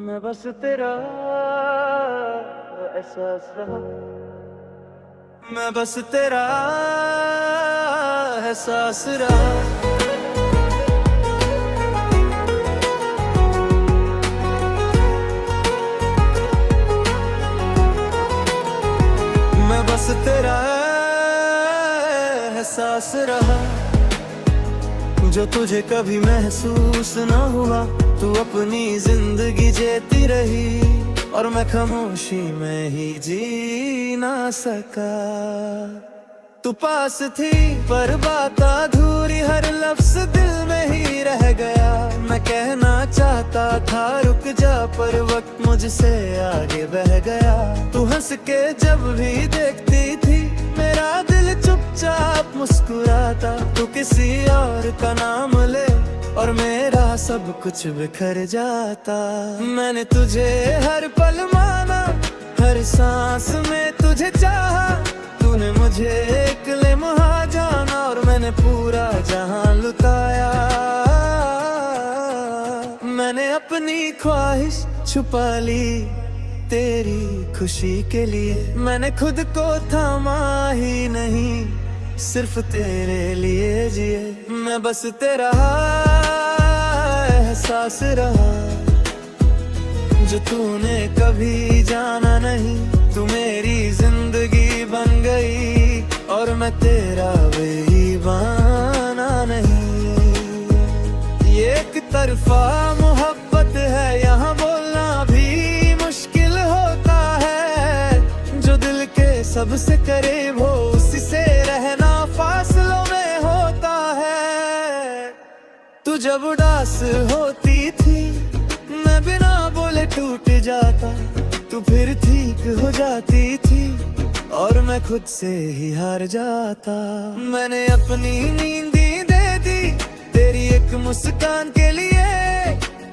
मैं बस तेरा एहसास रहा। मैं बस तेरा एहसास रहा। मैं बस तेरा एहसास रहा। जो तुझे कभी महसूस न हुआ, तू अपनी जिंदगी जीती रही और मैं खामोशी में ही जी ना सका। तू पास थी पर बात अधूरी, हर लफ्ज दिल में ही रह गया। मैं कहना चाहता था रुक जा, पर वक्त मुझसे आगे बह गया। तू हंस के जब भी देखती थी, मेरा दिल चुपचाप मुस्कुराता। तू किसी और का नाम ले और मेरा सब कुछ बिखर जाता। मैंने तुझे हर पल माना, हर सांस में तुझे चाहा। तूने मुझे एक लम्हा जाना और मैंने पूरा जहां लुटाया। मैंने अपनी ख्वाहिश छुपा ली तेरी खुशी के लिए। मैंने खुद को थामा ही नहीं, सिर्फ तेरे लिए जिए। मैं बस तेरा एहसास रहा, जो तूने कभी जाना नहीं। तू मेरी जिंदगी बन गई और मैं तेरा बेईमाना नहीं। ये एक तरफा मोहब्बत है, यहाँ बोलना भी मुश्किल होता है। जो दिल के सबसे करीब हो, उसी से रहना फासलों में होता है। तू जब उदास होती थी, मैं बिना बोले टूट जाता। तू फिर ठीक हो जाती थी और मैं खुद से ही हार जाता। मैंने अपनी नींद दे दी तेरी एक मुस्कान के लिए।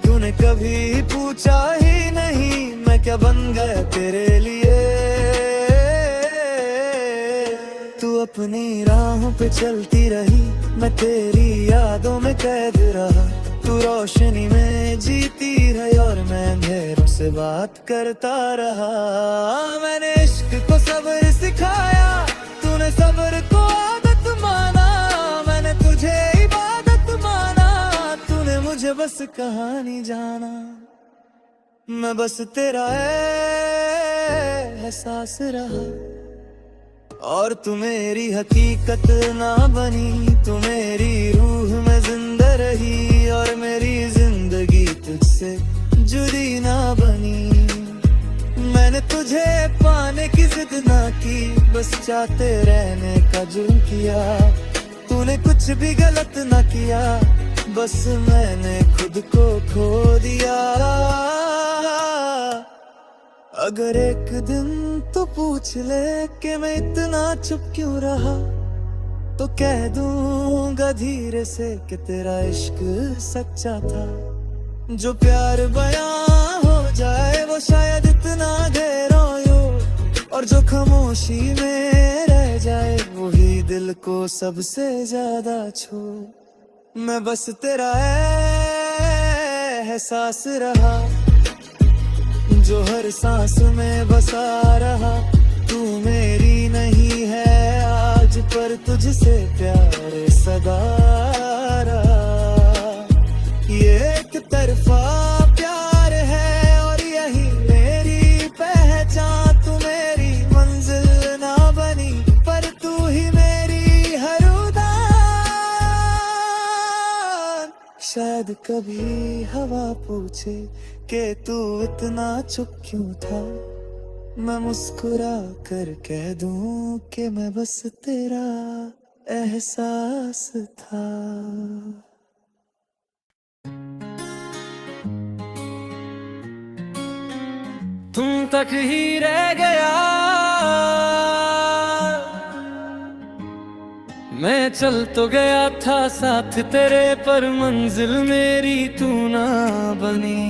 तूने कभी पूछा ही नहीं, मैं क्या बन गया तेरे लिए। तू अपनी राहों पे चलती रही, मैं तेरी यादों में कैद रहा। तू रोशनी में जीती रही और मैं अंधेरों से बात करता रहा। मैंने इश्क को सब्र सिखाया, तूने सब्र को आदत माना। मैंने तुझे इबादत माना, तूने मुझे बस कहानी जाना। मैं बस तेरा एहसास रहा और तू मेरी हकीकत ना बनी। तू मेरी रूह में जिंदा रही और मेरी जिंदगी तुझसे जुड़ी ना बनी। मैंने तुझे पाने की जिद ना की, बस चाहते रहने का जुर्म किया। तूने कुछ भी गलत ना किया, बस मैंने खुद को खो दिया। अगर एक दिन तो पूछ ले कि मैं इतना चुप क्यों रहा, तो कह दूंगा धीरे से कि तेरा इश्क सच्चा था। जो प्यार बयां हो जाए वो शायद इतना गहरा हो, और जो खामोशी में रह जाए वही दिल को सबसे ज्यादा छू। मैं बस तेरा एहसास रहा, जो हर सांस में बसा रहा। तू मेरी नहीं है आज, पर तुझसे प्यार सदा रहा। ये एक तरफा प्यार है और यही मेरी पहचान। तू मेरी मंजिल ना बनी, पर तू ही मेरी हर उड़ान। शायद कभी हवा पूछे कि तू इतना चुप क्यों था, मैं मुस्कुरा कर कह दूं कि मैं बस तेरा एहसास था। तुम तक ही रह गया, मैं चल तो गया था साथ तेरे, पर मंजिल मेरी तू ना बनी।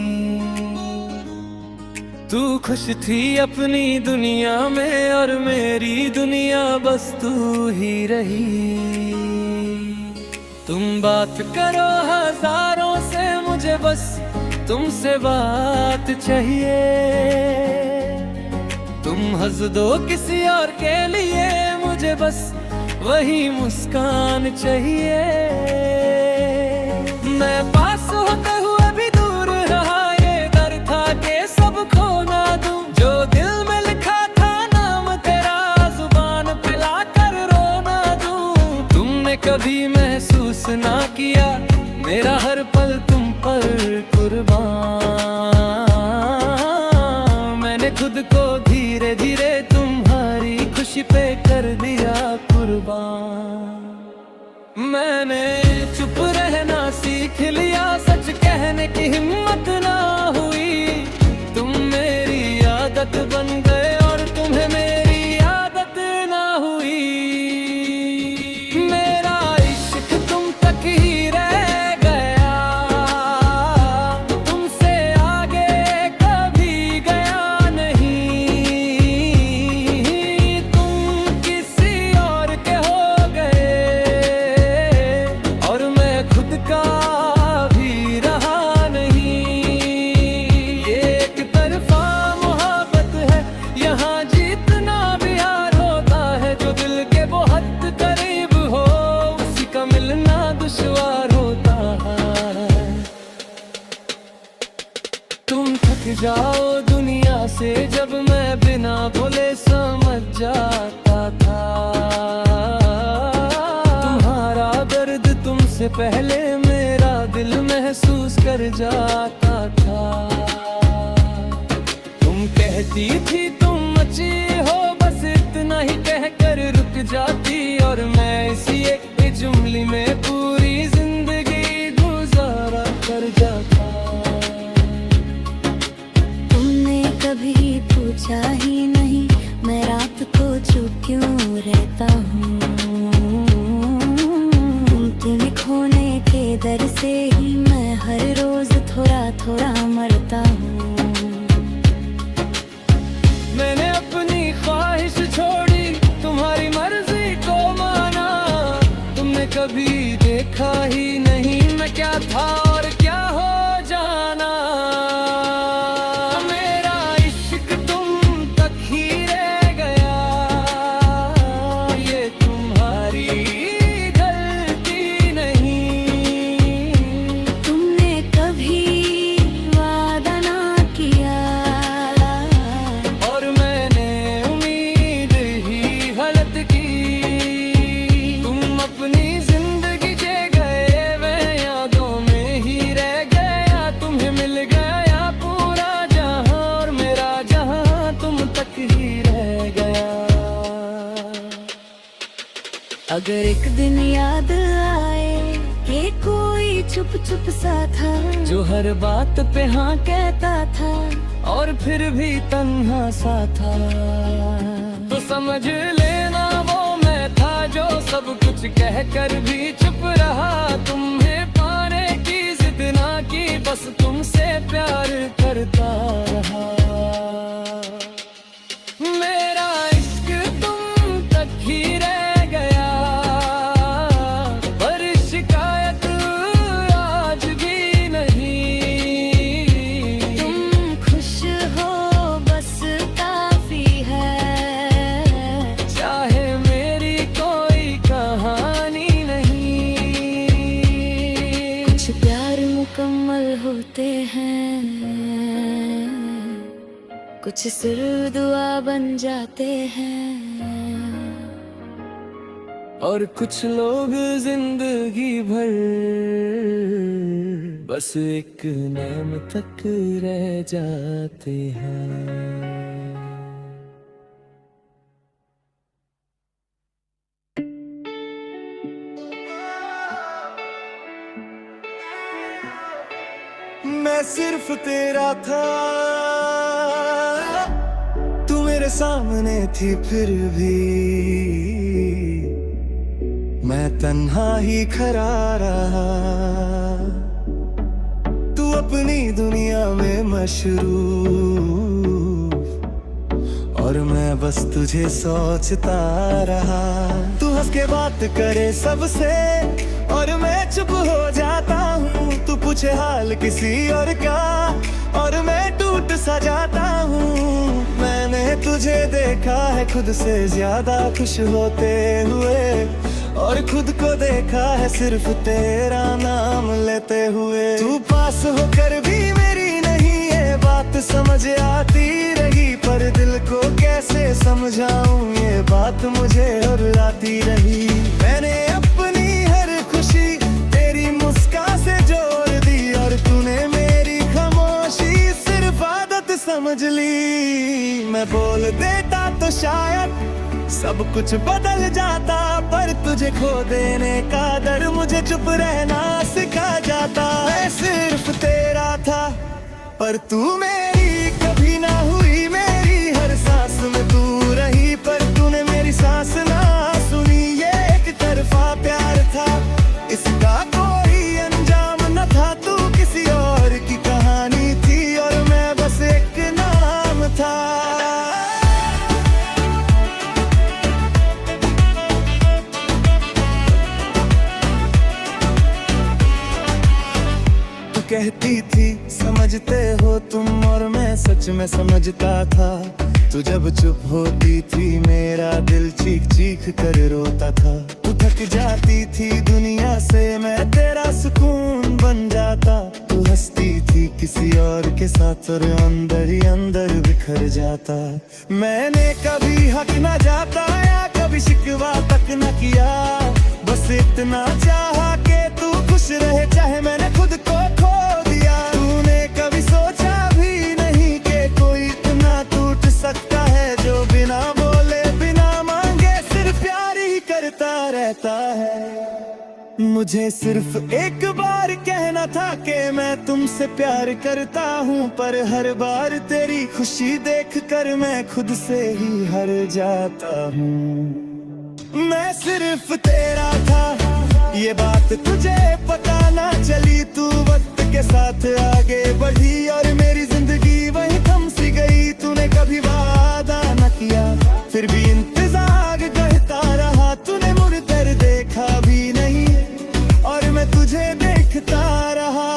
तू खुश थी अपनी दुनिया में और मेरी दुनिया बस तू ही रही। तुम बात करो हजारों से, मुझे बस तुमसे बात चाहिए। तुम हंस दो किसी और के लिए, मुझे बस वही मुस्कान चाहिए। मैं पास होते हुए भी दूर रहा, ये डर था कि सब खो ना दूं। जो दिल में लिखा था नाम तेरा, जुबान पे लाकर रो ना दूं। तुमने कभी महसूस ना किया मेरा हर पल तुम पर कुर्बान। मैंने खुद को धीरे धीरे तुम्हारी खुशी पे कर दिया कुर्बान। मैंने चुप रहना सीख लिया, सच कहने की हिम्मत ना हुई। तुम मेरी आदत बन गए और तुम्हें मेरी आदत ना हुई। मेरा इश्क तुम तक ही रह गया, तुमसे आगे कभी गया नहीं। तुम किसी और के हो गए और मैं खुद का भी रहा नहीं। ये एक तरफा मोहब्बत है, यहाँ जीतना भी हार होता है। जो दिल के बहुत करीब हो उसी का मिलना दुश्वार होता है। तुम थक जाओ दुनिया से जब मैं बिना बोले समझ जाता था। तुम्हारा दर्द तुमसे पहले मेरा दिल महसूस कर जाता था। तुम कहती थी तुम अच्छी हो, बस इतना ही कहकर रुक जाती। और मैं इसी एक जुमले में पूरी जिंदगी गुजारा कर जाता। तुमने कभी पूछा ही नहीं मैं रात को चुप क्यों रहता हूँ। तुम्हें खोने के डर से ही मैं हर रोज थोड़ा थोड़ा मरता हूँ। मैंने अपनी ख्वाहिश छोड़ी, तुम्हारी मर्जी को माना। तुमने कभी देखा ही नहीं मैं क्या था और क्या हो जाना। मेरा इश्क तुम तक ही रह गया, ये तुम्हारी गलती नहीं। तुमने कभी वादा ना किया और मैंने उम्मीद ही गलत की। तुम अपनी जिंदगी जी गए, मैं यादों में ही रह गया। तुम्हें मिल गया पूरा जहां और मेरा जहां तुम तक ही रह गया। अगर एक दिन याद आए कि कोई चुप चुप सा था जो हर बात पे हाँ कहता था और फिर भी तन्हा सा था, तो समझ लेना वो मैं था जो सब कुछ कहकर भी चुप रहा। तुम्हें पाने की जिद ना की, बस तुमसे प्यार करता रहा। मेरा इश्क तुम तक ही रह गया, पर शिकायत आज भी नहीं। तुम खुश हो बस काफी है, चाहे मेरी कोई कहानी नहीं। कुछ प्यार मुकम्मल होते हैं, कुछ सिर्फ दुआ बन जाते हैं। और कुछ लोग जिंदगी भर बस एक नाम तक रह जाते हैं। मैं सिर्फ तेरा था, तू मेरे सामने थी, फिर भी मैं तन्हा ही खड़ा रहा। तू अपनी दुनिया में मशरूफ और मैं बस तुझे सोचता रहा। तू हंस के बात करे सबसे और मैं चुप हो जाता हूँ। तू पूछे हाल किसी और का, और मैं टूट सा जाता हूँ। मैंने तुझे देखा है खुद से ज्यादा खुश होते हुए, और खुद को देखा है सिर्फ तेरा नाम लेते हुए। तू पास होकर भी मेरी नहीं ये बात समझ आती रही, पर दिल को कैसे समझाऊं ये बात मुझे रुलाती रही। मैंने अपनी हर खुशी तेरी मुस्कान से जोड़ दी, और तूने मेरी खामोशी सिर्फ आदत समझ ली। मैं बोल देता तो शायद सब कुछ बदल जाता, पर तुझे खो देने का डर मुझे चुप रहना सिखा जाता। मैं सिर्फ तेरा था पर तू मेरी कभी ना हुई, मेरी हर सांस में तू रही, पर तूने मेरी सांस ना सुनी। ये एक तरफा प्यार था, इसका कोई अंजाम न था। तू किसी और की कहानी थी और मैं बस एक नाम था। कहती थी समझते हो तुम, और मैं सच में समझता था। तू जब चुप होती थी मेरा दिल चीख चीख कर रोता था। तू थक जाती थी दुनिया से मैं तेरा सुकून बन जाता। तू हंसती थी किसी और के साथ और अंदर ही अंदर बिखर जाता। मैंने कभी हक ना जाता या कभी शिकवा तक न किया, बस इतना चाहा कि तू खुश रहे चाहे मैंने खुद को खो दिया। तूने कभी सोचा भी नहीं कि कोई इतना टूट सकता है, जो बिना बोले बिना मांगे सिर्फ प्यार ही करता रहता है। मुझे सिर्फ एक बार कहना था कि मैं तुमसे प्यार करता हूँ, पर हर बार तेरी खुशी देखकर मैं खुद से ही हार जाता हूँ। मैं सिर्फ तेरा था ये बात तुझे पता ना चली, तू वक्त के साथ आगे बढ़ी और मेरी जिंदगी वहीं थम सी गई। तूने कभी वादा न किया फिर भी इंतजार करता रहा, तूने मुड़कर देखा भी नहीं और मैं तुझे देखता रहा।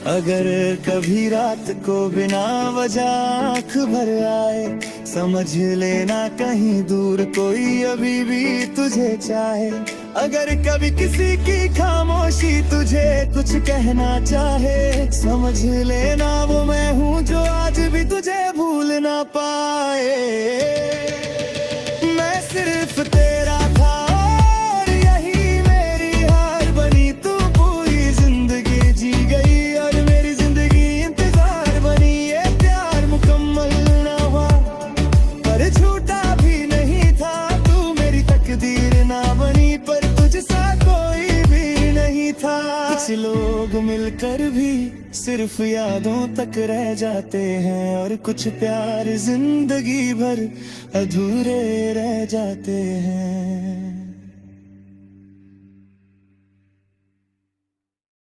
अगर कभी रात को बिना वजह आँख भर आए, समझ लेना कहीं दूर कोई अभी भी तुझे चाहे। अगर कभी किसी की खामोशी तुझे कुछ कहना चाहे, समझ लेना वो मैं हूँ जो आज भी तुझे भूल ना पाए। मैं सिर्फ तेरा था और यही मेरी हार बनी, तू पूरी जिंदगी जी गई और मेरी जिंदगी इंतजार बनी। ये प्यार मुकम्मल ना हुआ पर झूठा भी नहीं था, तू मेरी तकदीर ना बनी पर तुझसा कोई भी नहीं था। कुछ लोग मिलकर भी सिर्फ यादों तक रह जाते हैं, और कुछ प्यार जिंदगी भर अधूरे रह जाते हैं।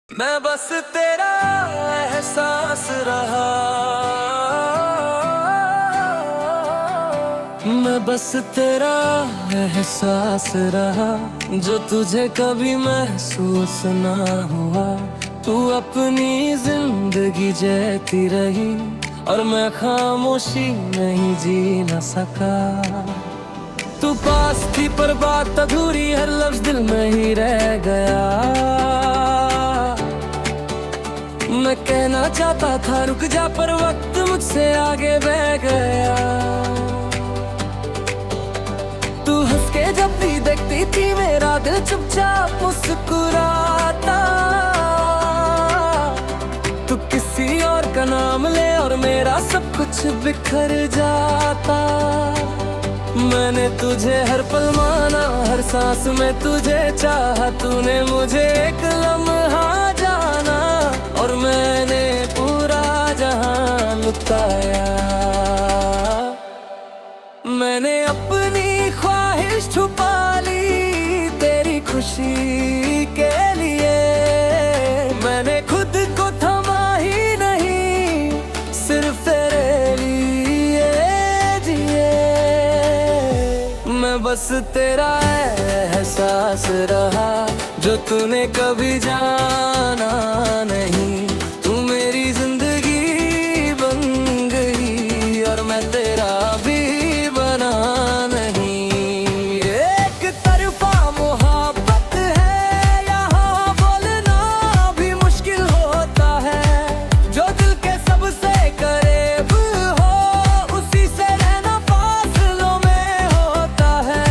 मैं बस तेरा एहसास रहा, मैं बस तेरा एहसास रहा, जो तुझे कभी महसूस ना हुआ। तू अपनी जिंदगी जीती रही और मैं खामोशी नहीं जी न सका। तू पास थी पर बात अधूरी, हर लफ्ज दिल में ही रह गया। मैं कहना चाहता था रुक जा, पर वक्त मुझसे आगे बह गया। तू हंस के जब भी देखती थी मेरा दिल चुपचाप मुस्कुराता। तू किसी और का नाम ले और मेरा सब कुछ बिखर जाता। मैंने तुझे हर पल माना, हर सांस में तुझे चाहा। तूने मुझे एक लम्हा जाना और मैंने पूरा जहां लुटाया। मैंने अपनी ख्वाहिश छुपा ली तेरी खुशी के लिए। मैंने खुद को थमा ही नहीं सिर्फ तेरे लिए। मैं बस तेरा एहसास रहा जो तूने कभी जाना नहीं। तू मेरी जिंदगी बन गई और मैं तेरा भी बना नहीं। एक तरफा मोहब्बत है यहाँ बोलना भी मुश्किल होता है। जो दिल के सबसे करीब हो उसी से रहना फासलों में होता है।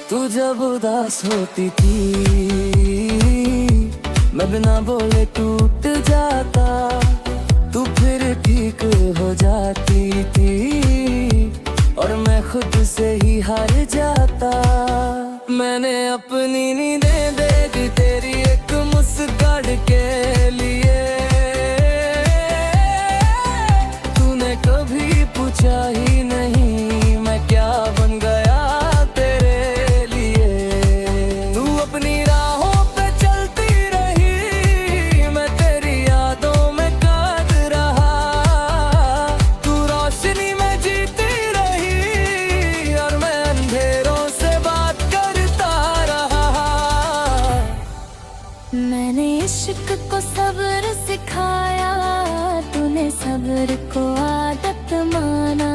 तू जब उदास होती थी मैं बिना बोले टूट जाता। तू फिर ठीक हो जाती थी और मैं खुद से ही हार जाता। मैंने अपनी नींदें दे दी तेरी एक मुस्कान के लिए। तूने कभी पूछा ही नहीं मैं क्या बन गया तेरे लिए। तू अपनी राहों पे चलती रही मैं तेरी यादों में कैद रहा। तू रोशनी में जीती रही और मैं अंधेरों से बात करता रहा। मैंने इश्क को सब्र सिखाया, तूने सब्र को आदत माना।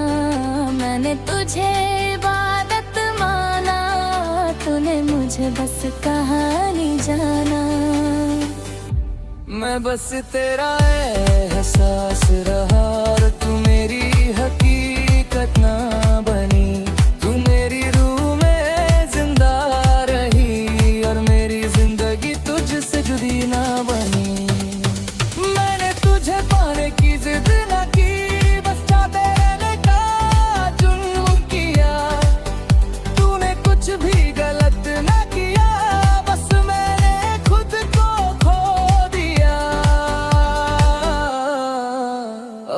मैंने तुझे इबादत माना, तूने मुझे बस कहानी जाना। मैं बस तेरा एहसास रहा और तू मेरी हकीकत ना बनी। तू मेरी रूह में जिंदा रही और मेरी जिंदगी तुझसे जुदी ना बनी। मैंने तुझे पाने की जिद ना की, बस चाहते रहने का जुर्म किया। तूने कुछ भी गलत ना किया, बस मैंने खुद को खो दिया।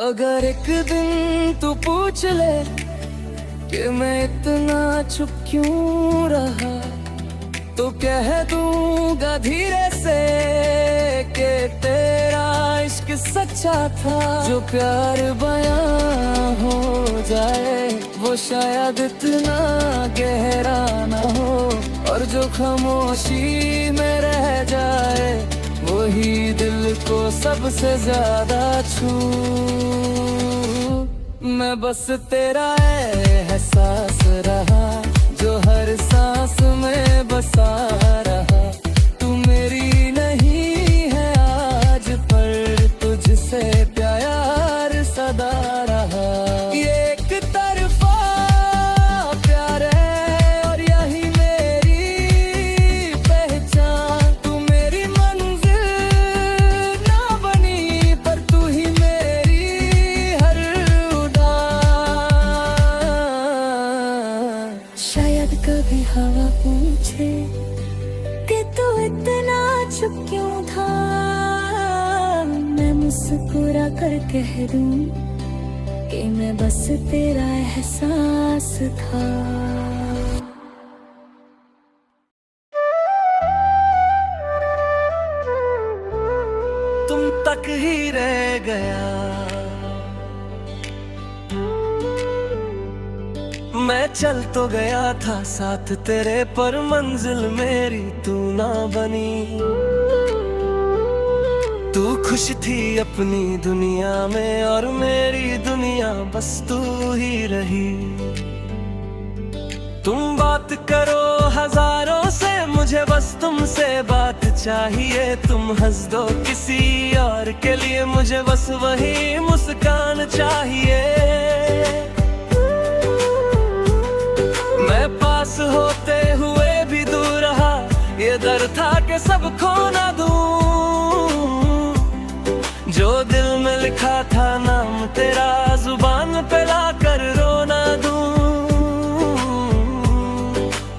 अगर एक दिन तू पूछ ले कि मैं इतना चुप क्यों रहा, तो कह दूंगा धीरे से कि तेरा इश्क सच्चा था। जो प्यार बयां हो जाए वो शायद इतना गहरा ना हो, और जो खामोशी में रह जाए वही दिल को सबसे ज्यादा छू। मैं बस तेरा एहसास रहा जो हर सांस में बसा रहा। तू मेरी नहीं है आज पर तुझसे प्यार सदा रहा। ये एक तरफा प्यार है और यही मेरी पहचान। तू मेरी मंजिल ना बनी पर तू ही मेरी हर उड़ान। शायद कभी हवा पूछे कि तू इतना चुप क्यों था, मैं मुस्कुरा कर कह दूं कि मैं बस तेरा एहसास था। तुम तक ही रह गया मैं चल तो गया था साथ तेरे, पर मंजिल मेरी तू ना बनी। तू खुश थी अपनी दुनिया में और मेरी दुनिया बस तू ही रही। तुम बात करो हजारों से मुझे बस तुमसे बात चाहिए। तुम हंस दो किसी और के लिए मुझे बस वही मुस्कान चाहिए। मैं पास होते हुए भी दूर रहा, ये डर था कि सब खो ना दूं। जो दिल में लिखा था नाम तेरा जुबान पे ला कर रो ना दूं।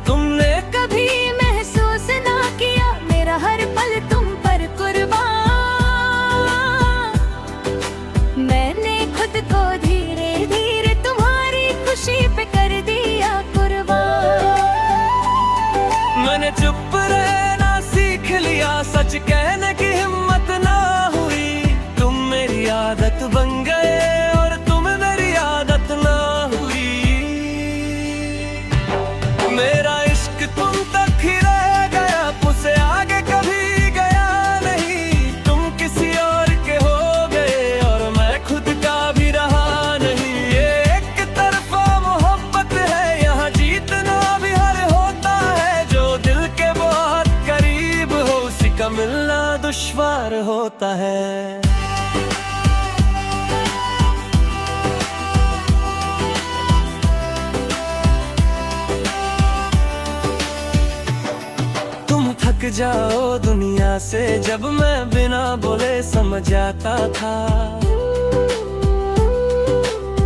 तुमने कभी महसूस ना किया मेरा हर पल तुम पर कुर्बान। मैंने खुद को धीरे धीरे तुम्हारी खुशी पे कर दिया। आता है। तुम थक जाओ दुनिया से, जब मैं बिना बोले समझ आता था।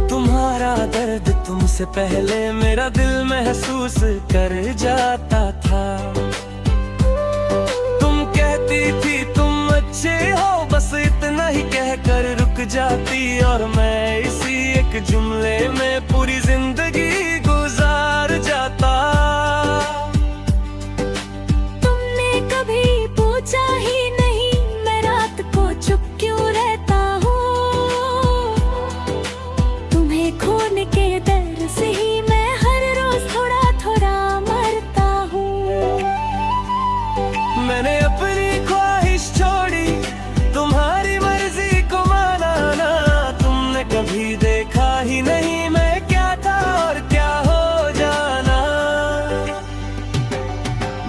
तुम्हारा दर्द तुमसे पहले मेरा दिल महसूस कर जाता था। तुम कहती थी तुम अच्छे हो, बस इतना ही कहकर रुक जाती, और मैं इसी एक जुमले में पूरी जिंदगी गुजार जाता। तुमने कभी पूछा ही नहीं मैं रात को चुप क्यों रहता हूँ। तुम्हें खोने के डर से ही मैं हर रोज थोड़ा थोड़ा मरता हूँ। मैंने अपनी ख्वाहिश छोड़ी, तुम्हारी मर्जी को माना ना। तुमने कभी देखा ही नहीं मैं क्या था और क्या हो जाना।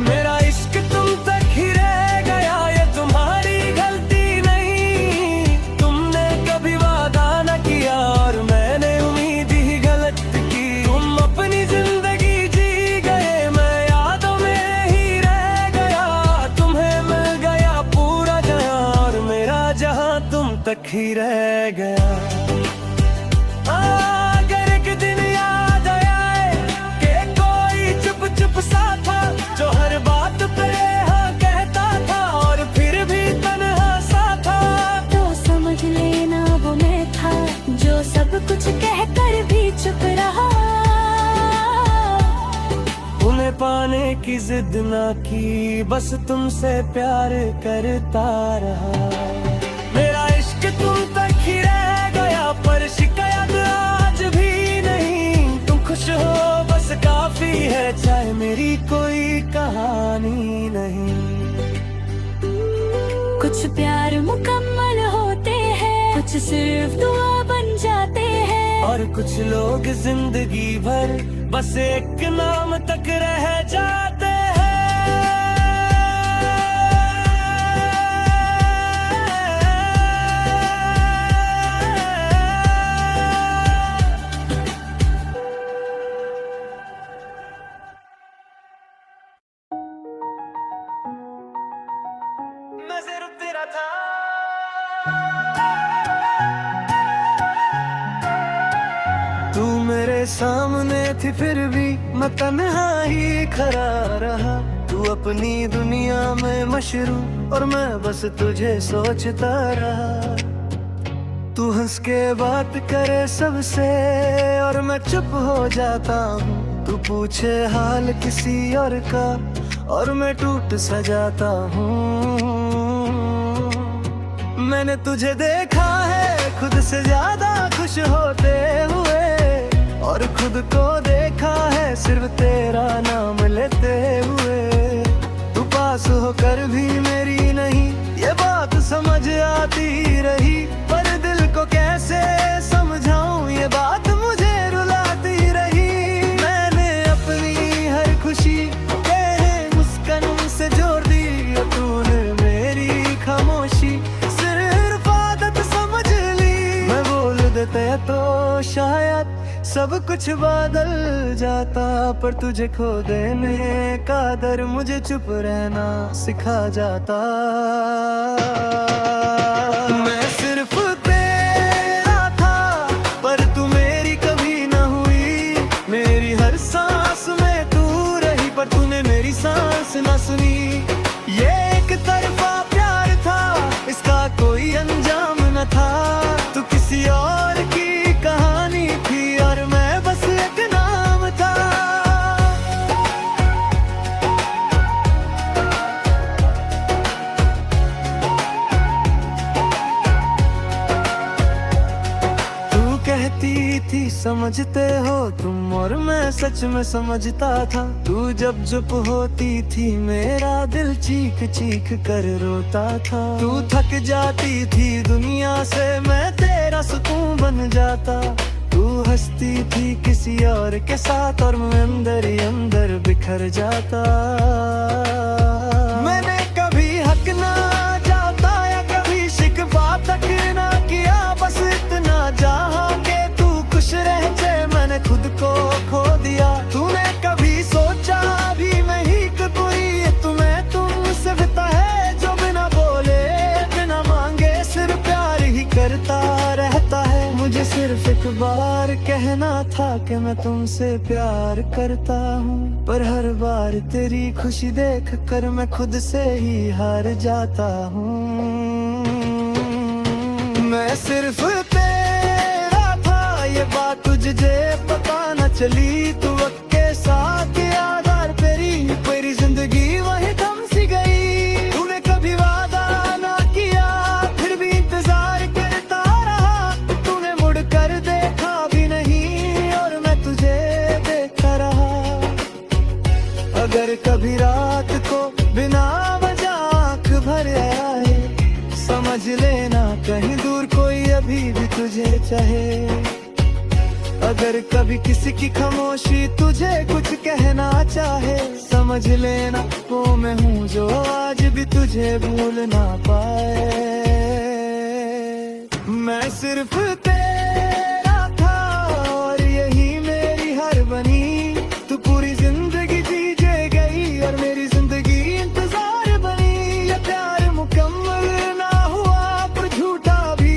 मेरा इश्क तुम तक ही रह गया, ये तुम्हारी गलती नहीं। तुमने कभी वादा न किया और मैंने उम्मीद ही गलत की। तुम अपनी जिंदगी जी गए, मैं यादों में ही रह गया। तुम्हें मिल गया पूरा जहां और मेरा जहां तुम तक ही रह गया। अगर एक दिन याद आए कि कोई चुप चुप सा था, जो हर बात पे हाँ कहता था और फिर भी तन्हा सा था, तो समझ लेना वो मैं था, जो सब कुछ कहकर भी चुप रहा। उन्हें पाने की जिद ना की, बस तुमसे प्यार करता रहा। मेरा इश्क तुम तक ही रह गया, पर शिकायत आज भी नहीं। तुम खुश हो बस काफी है, चाहे मेरी कोई कहानी नहीं। कुछ प्यार मुकम्मल होते हैं, कुछ सिर्फ दुआ बन जाते हैं, और कुछ लोग जिंदगी भर बस एक नाम तक रह जाते हैं। मैं सिर्फ तेरा था, तू मेरे सामने थी फिर भी मैं तन्हा ही खड़ा रहा। तू अपनी दुनिया में मशरूम और मैं बस तुझे सोचता रहा। तू हंस के बात करे सबसे और मैं चुप हो जाता हूँ। तू पूछे हाल किसी और का और मैं टूट सा जाता हूँ। मैंने तुझे देखा है खुद से ज्यादा खुश होते हुए, और खुद को देखा है सिर्फ तेरा नाम लेते हुए। तू पास होकर भी मेरी नहीं ये बात समझ आती रही, पर दिल को कैसे समझाऊं ये बात मुझे रुलाती रही। मैंने अपनी हर खुशी तेरे मुस्कान से जोड़ दी, और तूने मेरी खामोशी सिर्फ आदत समझ ली। मैं बोल देते तो शायद सब कुछ बदल जाता, पर तुझे खो देने का डर मुझे चुप रहना सिखा जाता। मैं सिर्फ तेरा था, पर तू मेरी कभी ना हुई। मेरी हर सांस में तू रही, पर तूने मेरी सांस ना सुनी। ये एक तरफा प्यार था, इसका कोई अंजाम न था। तू किसी और की कहानी थी और मैं बस एक नाम था। तू कहती थी समझते हो तुम, और मैं सच में समझता था। तू जब चुप होती थी मेरा दिल चीख चीख कर रोता था। तू थक जाती थी दुनिया से, मैं तेरा सुकून बन जाता। तू हंसती थी किसी और के साथ और मैं अंदर ही अंदर बिखर जाता। मैंने कभी हक ना जाता या कभी एक बार कहना था कि मैं तुमसे प्यार करता हूँ, पर हर बार तेरी खुशी देख कर मैं खुद से ही हार जाता हूँ। मैं सिर्फ तेरा था, ये बात तुझे पता न चली। तू के साथ आधार मेरी जिंदगी वही थम सी गई। तूने कभी वादा ना किया, फिर भी इंतजार करता रहा। तूने मुड़ कर देखा भी नहीं और मैं तुझे देखता रहा। अगर कभी रात को बिना वजह आँख भर आए, समझ लेना कहीं दूर कोई अभी भी तुझे चाहे। अगर कभी किसी की खामोशी तुझे कुछ कहना चाहे, समझ लेना वो मैं हूँ जो आज भी तुझे भूल ना पाए। मैं सिर्फ तेरा था और यही मेरी हार बनी। तू पूरी जिंदगी जीजे गई और मेरी जिंदगी इंतजार बनी। ये प्यार मुकम्मल ना हुआ पर झूठा भी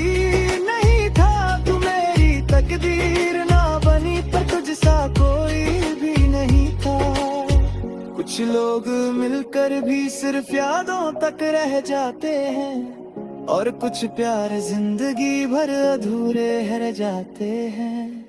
नहीं था। तू मेरी तकदीर ना बनी पर तुझसा कोई भी नहीं था। कुछ लोग मिलकर भी सिर्फ यादों तक रह जाते हैं, और कुछ प्यार जिंदगी भर अधूरे रह जाते हैं।